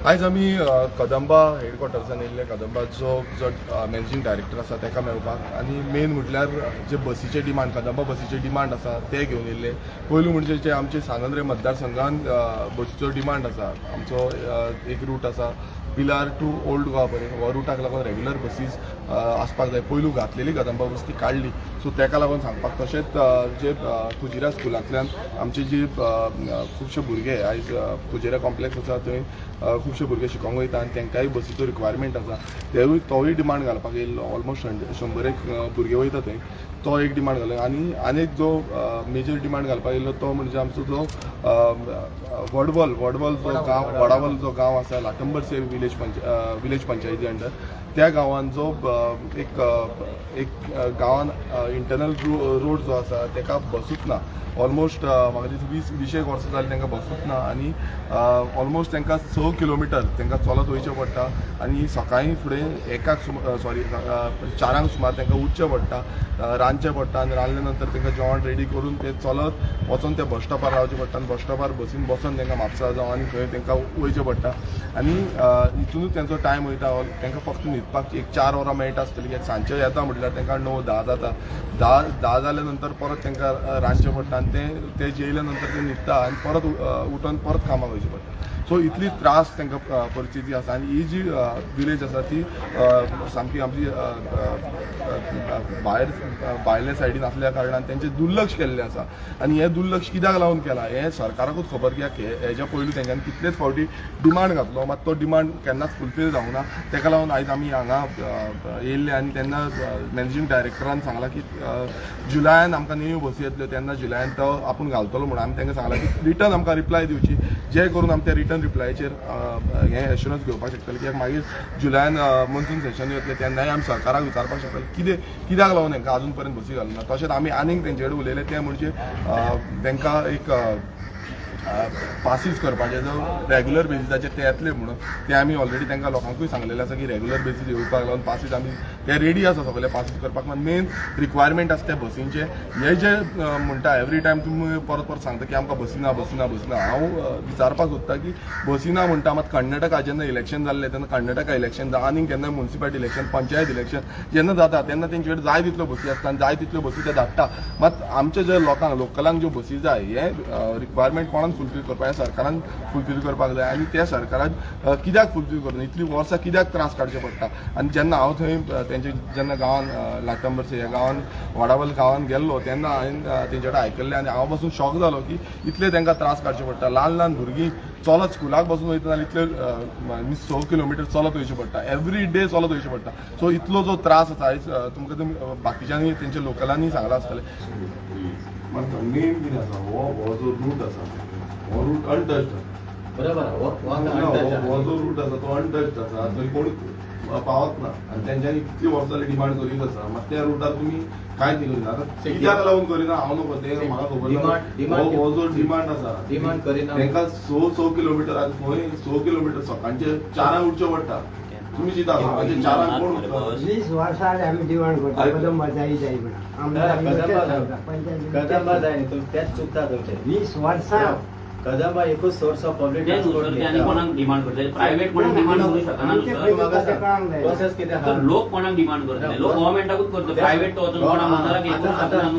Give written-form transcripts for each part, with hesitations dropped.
आज आमी कदंबा हेडक्वॉर्टर्सान येयल्ले. कदंबाचो जो मॅनेजिंग डायरेक्टर आसा ताका मेळपाक आनी मेन म्हटल्यार जे बसीचे डिमांड, कदंबा बसीचे डिमांड आसा ते घेवन येयल्ले. पयलू म्हणजे जे आमचे सांगंद्रे मतदारसंघान बसीचो डिमांड आसा. आमचो एक रूट आसा पिलार टू ओल्ड गोवा पर्यंत. हो रुटाक लागून रेग्युलर बसीस आसपाक जाय. पयलू घातलेली कदंबा बस ती काडली. सो ताका लागून सांगपाक. तशेंच जे कुजिरा स्कुलांतल्यान आमचे जी खुबशे भुरगे आयज कुजिरा कॉम्प्लेक्स आसा थंय खुबशे भुरगे शिकोंक वयता आनी तांकांय बसीचो रिक्वायरमेंट आसा. तोय डिमांड घालपाक येयल्लो. ऑलमोस्ट 100 भुरगे वयता थंय. तो एक डिमांड घालो आनी एक जो मेजर डिमांड घालपाक येयल्लो तो म्हणजे आमचो जो वडवल जो गांव, वडावल जो गांव आसा लाटंबर सेव विलेज पंचायती अंडर, त्या गांवान जो एक गांवान इंटरनल रोड जो आसा ताका बसूच ना. ऑलमोस्ट म्हाका दिसता 20 वर्सां जालीं तांकां बसूच ना आनी ऑलमोस्ट तांकां 6 किलोमिटर तांकां चलत वयचें पडटा आनी सकाळीं फुडें 4 सुमार तांकां उठचें पडटा, रांदचें पडटा आनी रांदले नंतर तांकां जेवण रेडी करून ते चलत वचून त्या बस स्टॉपार रावचें पडटा आनी बस स्टॉपार बसीन बसून तांकां म्हापसा जावं आनी खंय तांकां वयचें पडटा आनी हितूनच तांचो टायम वयता. तांकां फक्त न्हिदपाक एक 4 वरां मेळटा आसतलीं. कित्याक सांजचे येता म्हटल्यार तांकां 9-10 जाता. 10 जाल्या नंतर परत तांकां रांदचें पडटा आनी ते जेयल्या नंतर ते न्हिदता आनी परत उठोन परत कामाक वयचें पडटा. सो इतली त्रास तांकां परिस्थिती आसा आनी ही जी विलेज आसा ती सामकी आमची भायल्या सायडीन आसल्या कारणान तेंचें दुर्लक्ष केल्लें आसा. आनी हें दुर्लक्ष कित्याक लागून केलां हें सरकाराकूच खबर. कित्याक हेज्या पयलीं तेंच्यांनी कितलेच फावटी डिमांड घातलो मात तो डिमांड केन्नाच फुलफील जावंक ना. ताका लागून आयज आमी हांगा येयल्ले आनी तेन्ना मॅनेजिंग डायरेक्टरान सांगलां की जुलायान आमकां न्यू बसी येतल्यो तेन्ना जुलायान तो आपूण घालतलो म्हणून आमी तांकां सांगलां की रिटर्न आमकां रिप्लाय दिवची, जे करून आमी त्या रिटर्न रिप्लायचेर हें एश्युरन्स घेवपाक शकतले. कित्याक मागीर जुलायान मॉन्सून सेशन येतलें तेन्नाय आमी सरकाराक विचारपाक शकतले कित्याक लागून हांकां आजून पर्यंत बसी घालना. तशेंच आमी आनीक तेंचे कडेन उलयले ते म्हणजे तांकां एक पासीस करपाचे जो रेग्युलर बेसिसाचेर ते येतले म्हणून ते आमी ऑलरेडी तांकां लोकांकूय सांगलेलें आसा की रेग्युलर बेसीस येवपाक लागून पासीस आमी ते रेडी आसा सगळे पासीस करपाक. मेन रिक्वायरमेंट आसा त्या बसींचे. हे जे म्हणटा एवरी टायम तुमी परत सांगता की आमकां बसीना. हांव विचारपाक सोदता की बसीना म्हणटा मात कर्नाटका जेन्ना इलेक्शन जाल्लें तेन्ना कर्नाटका इलेक्शन आनीक केन्ना म्युनिसिपालिटी इलेक्शन, पंचायत इलेक्शन जेन्ना जाता तेन्ना तेंचे कडेन जाय तितल्यो बसी आसता आनी जाय तितल्यो बसी ते धाडटा. मात आमच्या जे लोकांक लोकलांक ज्यो बसी जाय हे रिक्वायरमेंट कोणान फुलफील करपाक सरकारान फुलफील करपाक जाय आनी त्या सरकारान कित्याक फुलफील करना, इतली वर्सां कित्याक त्रास काडचे पडटा. आनी जेन्ना हांव थंय तेंचे जेन्ना गांवान लाटंबरचे ह्या गांवान वडावल गांवान गेल्लो तेन्ना हांवें तेंचे कडेन आयकल्लें आनी हांव पासून शॉक जालो की इतले तांकां त्रास काडचे पडटा. ल्हान भुरगीं चलत स्कुलाक बसून वयता जाल्यार इतले 6 किलोमिटर चलत वयचें पडटा. एवरी डे चलत वयचें पडटा. सो इतलो जो त्रास आसा आयज तुमकां बाकीच्यांनी तेंच्या लोकलांनी सांगलां आसतलें. मेन कितें आसा हो जो रूट आसा हो रूट अनटच्ड आसा. बरोबर. हो जो रूट आसा तो अनटच्ड आसा. थंय कोण पावत ना आनी तेंच्यांनी कितली वर्सां जाली डिमांड करीत आसा. मात त्या रुटार तुमी कांयच करिना. आतां कित्याक लागून करिना हांव नको तें म्हाका खबर ना. हो जो डिमांड आसा डिमांड करिना तांकां 6 किलोमिटर आनी खंय 6 किलोमिटर सकाळचे 4 उठचें पडटा. तुम्ही चिंता 4 कोण 20 वर्सां आमी डिमांड करता कदंबा जाय कदंबा जाय न्ही तेच चुकता तुमचे. 20 वर्सां कदंबा एकूच सोर्स ऑफ पब्लिक ट्रान्सपोर्ट कोणाक डिमांड करता, प्रायव्हेट कोणाक डिमांड करू शकना. प्रोसेस कितें आहा लोक कोणाक डिमांड करता, लोक गव्हर्नमेंटाकूच करता. प्रायव्हेट तो वचून कोणाक म्हणटा की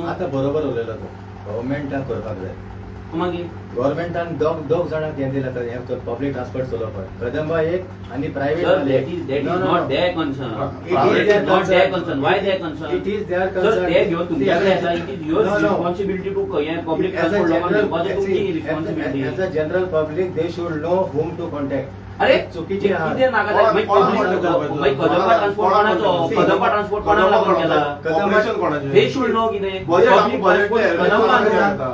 आतां बरोबर उलयलो तो. गव्हर्नमेंटाक करपाक जाय. मागीर गव्हर्नमेंटान दोग जाणांक हें दिलां हें पब्लीक ट्रान्सपोर्ट चलोवपाक. कदंबा एक आनी private that is not their concern. It is not their concern. Why their concern? It is their concern. Sir, ते घेऊन तुमच्याकडे आसा. It is your responsibility to public transport लोकांक दिवपाची तुमची responsibility. As a general public, they should know whom to contact. अरे चुकीचे आहात. किती नागात कदंबा ट्रान्सपोर्ट कोणाचो, कदंबा ट्रान्सपोर्ट कोणाला लागून केला, कॉर्पोरेशन कोणाचें हे शुड नो कितें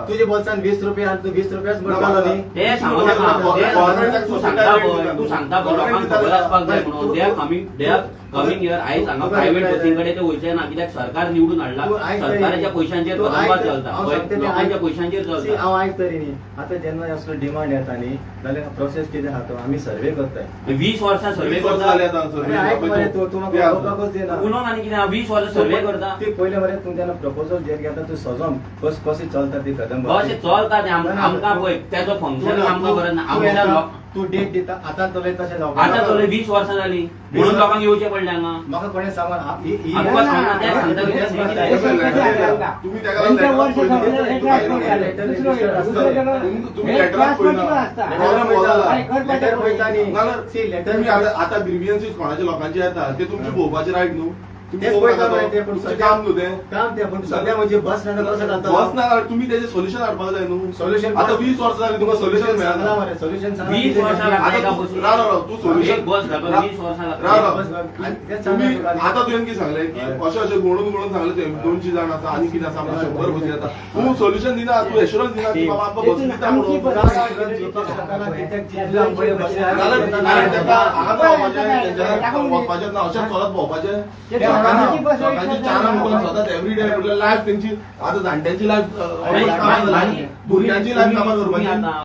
तुझे बोलसान 20 रुपया आणि तू 20 रुपयाच म्हणटालो न्ही. ते सांगू नका. तू सांगता पळय लोकांक खबर आसपाक जाय म्हणून. They are coming here. आयज हांगा प्रायव्हेट बसींकडे ते वयचे ना कित्याक सरकार निवडून हाडला. सरकाराच्या पैशांचेर कदंबा चलता, लोकांच्या पैशांचेर चलता. हांव आयक तरी न्ही. आतां जेन्ना असलो डिमांड येता न्ही जाल्यार प्रोसेस कितें आहा तो आमी सर्वे करताय. 20 वर्सां सर्वे करता. आयक मरे तू तुमकां उलोवपाकूच दिना. उलोवन आनी कितें 20 वर्सां सर्वे करता. ती पयले मरे तूं तेन्ना प्रपोजल जे घेता तूं सजोन कशी चलता ती कदंबा अशें चलता तें आमकां पळय तेजो फंक्शन आमकां बरें ना. तू डेट दिता आतां तोले तशें जावपाक आता तुला 20 वर्सां जाली म्हणून लोकांक येवचें पडलें हांगा म्हाका कोणें सांगून आमकां सांगना त्या सांगता कितें तुम्ही त्या घरात त्यांच्या वर्ष लेटर संपलं, पळयना. लेटर ट्रान्सफर झाले. दुसरं जगात तुम्ही हे लेटरात ट्रान्सफर पळयना. असता. प्रॉब्लेम हो जाला. आणि घर लेटर पळयता न्ही. नाल्यार See, letter तुम्ही आता ग्रीवियन्सीस कोणाच्या लोकांचे येता ते तुमचे भोवपाचे रायट न्हू तुम्ही तेच पळोवंक पळयता नाका मरे ते, तो. पूण तुमचें सद्या- काम न्हू ते काम ते पण सध्या म्हणजे बस नाका कसं जाता बस ना तुम्ही त्याचे सोल्युशन हाडपाक जाय न्हू Solution- आता 20 वर्सां जाली तुमकां सोल्युशन सांगला मेळना मरे सोल्युशन 20 वर्सां लागता आता एका तू- बसीक. राव, राव, राव, तू solution- एक बस घालपाक 20 वर्सां लागता. राव, राव. बस घाल. आणि तेच तुम्ही सांगला तुका. आता तुवें कितें सांगलें की अशें अशें म्हणून सांगलें ते 200 जाण आसा आनी कितें आसा आमकां 100 बसी येता तूं सोल्युशन दिना तूं एश्युरन्स दिना की बाबा आमकां बसी दिता आमची म्हणून बस- नाल्यार नाल्यार हांगा रावपाचें तेंच्या वचपाचें ना अशेंच चलत भोंवपाचें ते ते म्हाका ना. लोकांची बस लोकांची चारां मुखार सदांच एवरीडे लायफ तेंची आता जाणट्यांची लायफ भुरग्यांची भुरग्यांची लायफ कामां तुम्ही करपाची आता